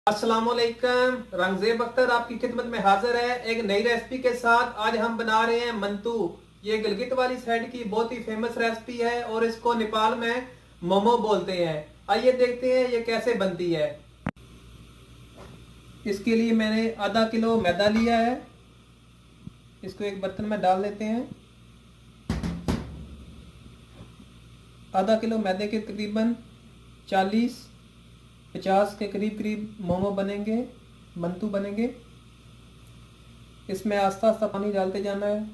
अस्सलामुअलैकुम। रंगजेब अख्तर आपकी खिदमत में हाजिर है एक नई रेसिपी के साथ। आज हम बना रहे हैं मंतू। ये गिलगित वाली साइड की बहुत ही फेमस रेसिपी है और इसको नेपाल में मोमो बोलते हैं। आइए देखते हैं ये कैसे बनती है। इसके लिए मैंने आधा किलो मैदा लिया है। इसको एक बर्तन में डाल देते हैं। आधा किलो मैदे के तकरीबन 40-50 के करीब करीब मोमो बनेंगे, मंतू बनेंगे। इसमें आस्ता आस्ता पानी डालते जाना है।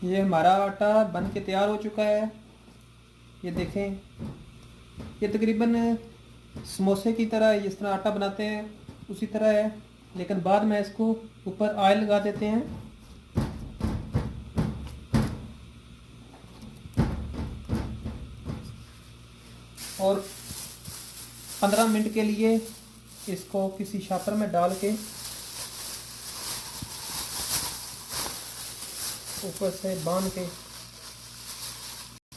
ये हमारा आटा बन के तैयार हो चुका है। ये देखें, ये तकरीबन समोसे की तरह जिस तरह आटा बनाते हैं उसी तरह है, लेकिन बाद में इसको ऊपर ऑयल लगा देते हैं। और 15 मिनट के लिए इसको किसी शापर में डाल के ऊपर से बांध के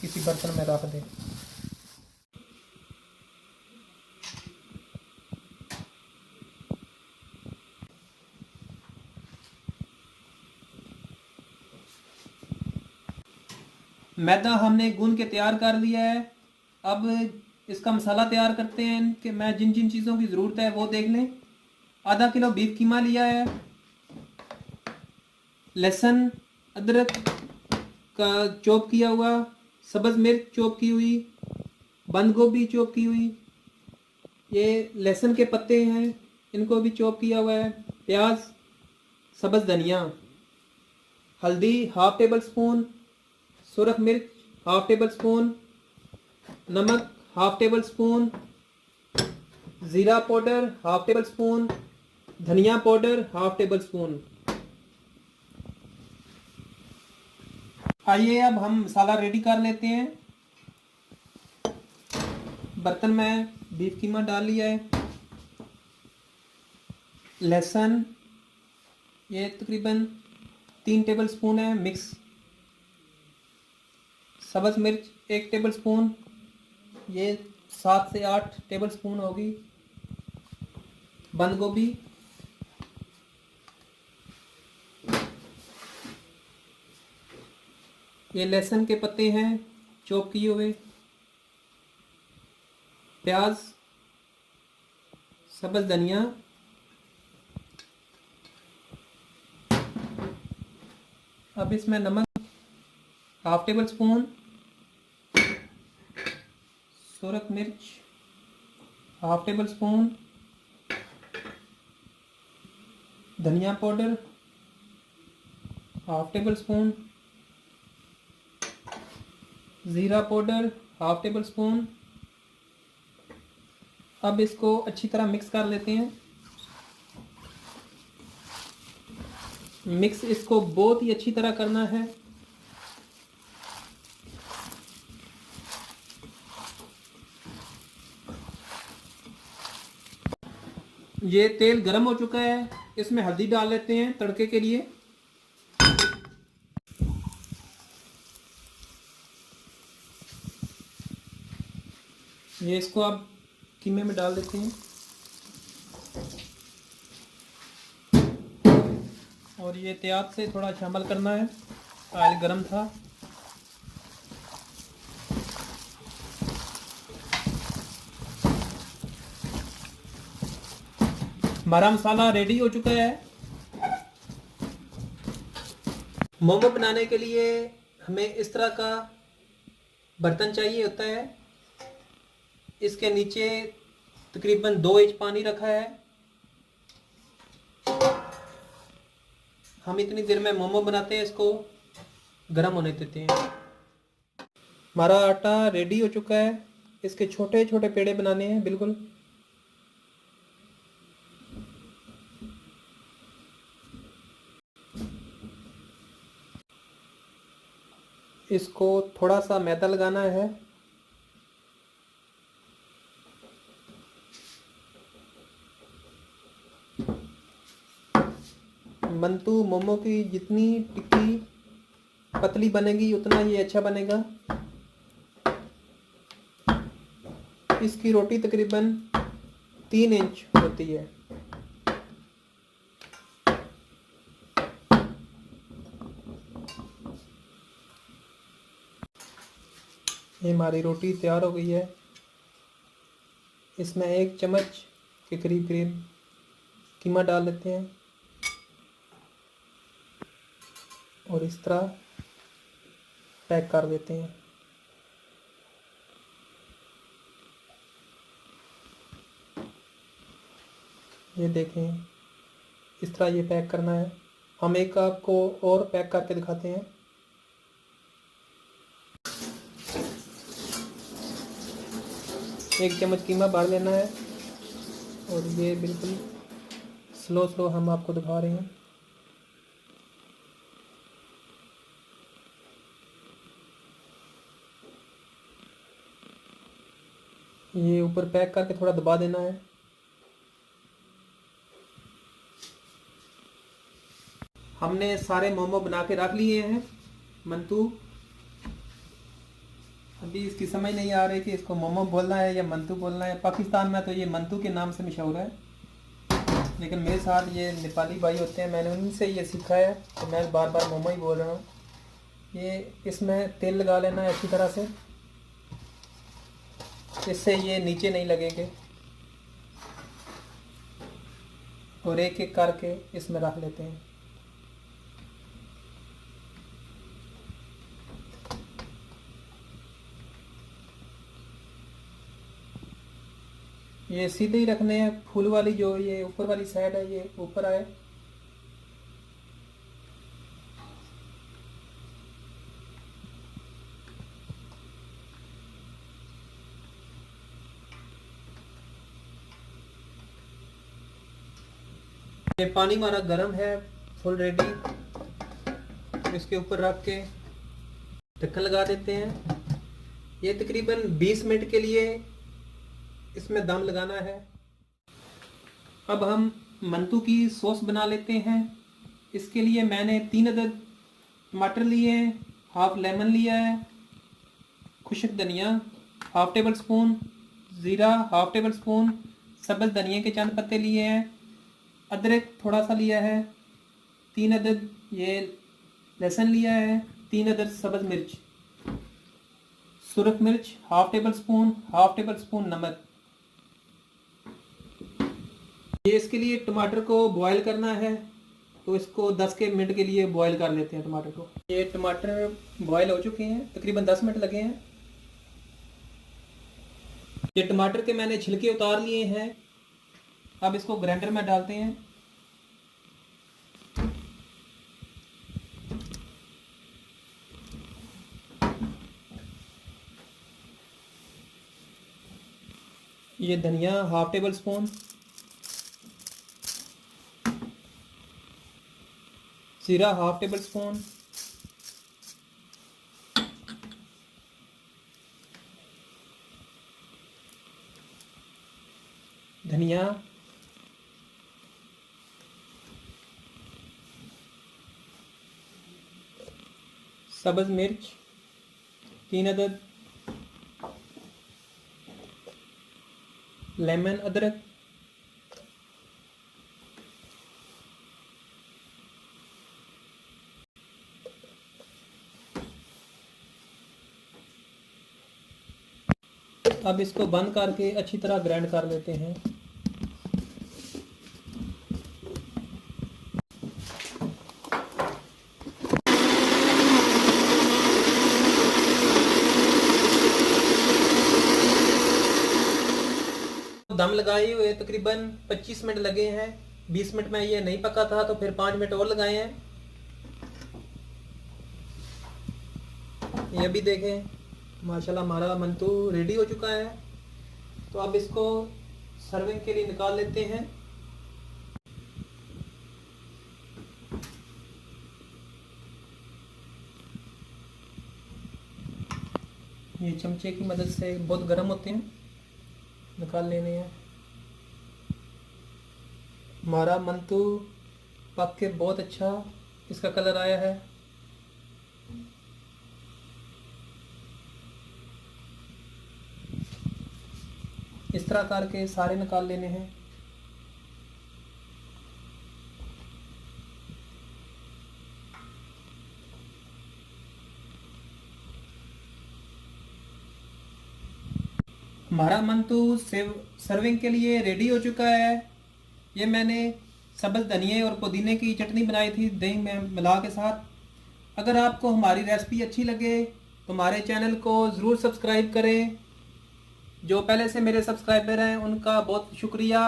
किसी बर्तन में रख दें। मैदा हमने गूंद के तैयार कर लिया है। अब इसका मसाला तैयार करते हैं कि मैं जिन जिन चीज़ों की ज़रूरत है वो देख लें। आधा किलो बीफ कीमा लिया है, लहसुन अदरक का चॉप किया हुआ, सब्ज़ मिर्च चॉप की हुई, बंद गोभी चॉप की हुई, ये लहसुन के पत्ते हैं इनको भी चॉप किया हुआ है, प्याज, सब्ज़ धनिया, हल्दी हाफ टेबल स्पून, सुरख मिर्च हाफ टेबल स्पून, नमक हाफ टेबल स्पून, ज़ीरा पाउडर हाफ टेबल स्पून, धनिया पाउडर हाफ टेबल स्पून। आइए अब हम मसाला रेडी कर लेते हैं। बर्तन में बीफ कीमा डाल लिया है, लहसुन ये तकरीबन 3 टेबल स्पून है मिक्स, सब्ज़ मिर्च 1 टेबल स्पून, ये 7 से 8 टेबल स्पून होगी, बंद गोभी, ये लहसुन के पत्ते हैं चॉप किए हुए, प्याज, सब्ज़ धनिया, अब इसमें नमक हाफ टेबल स्पून, सुरख मिर्च हाफ टेबल स्पून, धनिया पाउडर हाफ टेबल स्पून, ज़ीरा पाउडर हाफ टेबल स्पून। अब इसको अच्छी तरह मिक्स कर लेते हैं। मिक्स इसको बहुत ही अच्छी तरह करना है। ये तेल गर्म हो चुका है, इसमें हल्दी डाल लेते हैं तड़के के लिए। ये इसको अब कीमे में डाल देते हैं और ये एहतियात से थोड़ा शामिल करना है, ऑयल गर्म था। हमारा मसाला रेडी हो चुका है। मोमो बनाने के लिए हमें इस तरह का बर्तन चाहिए होता है। इसके नीचे तकरीबन 2 इंच पानी रखा है। हम इतनी देर में मोमो बनाते हैं, इसको गर्म होने देते हैं। हमारा आटा रेडी हो चुका है। इसके छोटे छोटे पेड़े बनाने हैं बिल्कुल। इसको थोड़ा सा मैदा लगाना है। मंतू मोमो की जितनी टिक्की पतली बनेगी उतना ये अच्छा बनेगा। इसकी रोटी तकरीबन 3 इंच होती है। ये हमारी रोटी तैयार हो गई है। इसमें 1 चम्मच के करीब कीमा डाल लेते हैं और इस तरह पैक कर देते हैं। ये देखें, इस तरह ये पैक करना है। हम एक आपको और पैक करके दिखाते हैं। एक चम्मच कीमा भर लेना है और ये बिल्कुल स्लो हम आपको दिखा रहे हैं। ये ऊपर पैक करके थोड़ा दबा देना है। हमने सारे मोमो बना के रख लिए हैं। मंतू अभी इसकी समझ नहीं आ रही कि इसको मोमो बोलना है या मंतू बोलना है। पाकिस्तान में तो ये मंतू के नाम से मशहूर है, लेकिन मेरे साथ ये नेपाली भाई होते हैं, मैंने उनसे ये सीखा है तो मैं बार बार मोमो ही बोल रहा हूँ। ये इसमें तेल लगा लेना है अच्छी तरह से, इससे ये नीचे नहीं लगेंगे। और एक एक करके इसमें रख लेते हैं। ये सीधे ही रखने हैं, फूल वाली जो ये ऊपर वाली साइड है ये ऊपर आए। ये पानी हमारा गर्म है, फुल रेडी। इसके ऊपर रख के ढक्कन लगा देते हैं। ये तकरीबन 20 मिनट के लिए इसमें दम लगाना है। अब हम मंतू की सॉस बना लेते हैं। इसके लिए मैंने 3 अदद टमाटर लिए हैं, हाफ लेमन लिया है, खुश्क धनिया हाफ टेबल स्पून, ज़ीरा हाफ टेबल स्पून, सब्ज़ धनिया के चंद पत्ते लिए हैं, अदरक थोड़ा सा लिया है, 3 अदद ये लहसुन लिया है, 3 अदद सब्ज़ मिर्च, सुरख मिर्च हाफ टेबल स्पून नमक। ये इसके लिए टमाटर को बॉयल करना है तो इसको 10 के मिनट के लिए बॉयल कर लेते हैं टमाटर को। ये टमाटर बॉयल हो चुके हैं, तकरीबन 10 मिनट लगे हैं। ये टमाटर के मैंने छिलके उतार लिए हैं। अब इसको ग्राइंडर में डालते हैं। ये धनिया हाफ टेबल स्पून, जीरा हाफ टेबल स्पून, धनिया, सब्ज़ मिर्च 3 अदद, लेमन अदरक, अब इसको बंद करके अच्छी तरह ग्राइंड कर लेते हैं। दम लगाए हुए तकरीबन 25 मिनट लगे हैं। 20 मिनट में ये नहीं पका था तो फिर 5 मिनट और लगाए हैं। ये भी देखें, माशाल्लाह हमारा मंतू रेडी हो चुका है। तो अब इसको सर्विंग के लिए निकाल लेते हैं। ये चमचे की मदद से बहुत गर्म होते हैं, निकाल लेने हैं। हमारा मंतू पक के बहुत अच्छा इसका कलर आया है। इस तरह करके सारे निकाल लेने हैं। हमारा मंतू सर्विंग के लिए रेडी हो चुका है। ये मैंने सब्ज़ धनिए और पुदीने की चटनी बनाई थी दही में मिला के साथ। अगर आपको हमारी रेसिपी अच्छी लगे तो हमारे चैनल को ज़रूर सब्सक्राइब करें। जो पहले से मेरे सब्सक्राइबर हैं उनका बहुत शुक्रिया।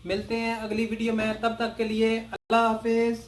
मिलते हैं अगली वीडियो में, तब तक के लिए अल्लाह हाफिज़।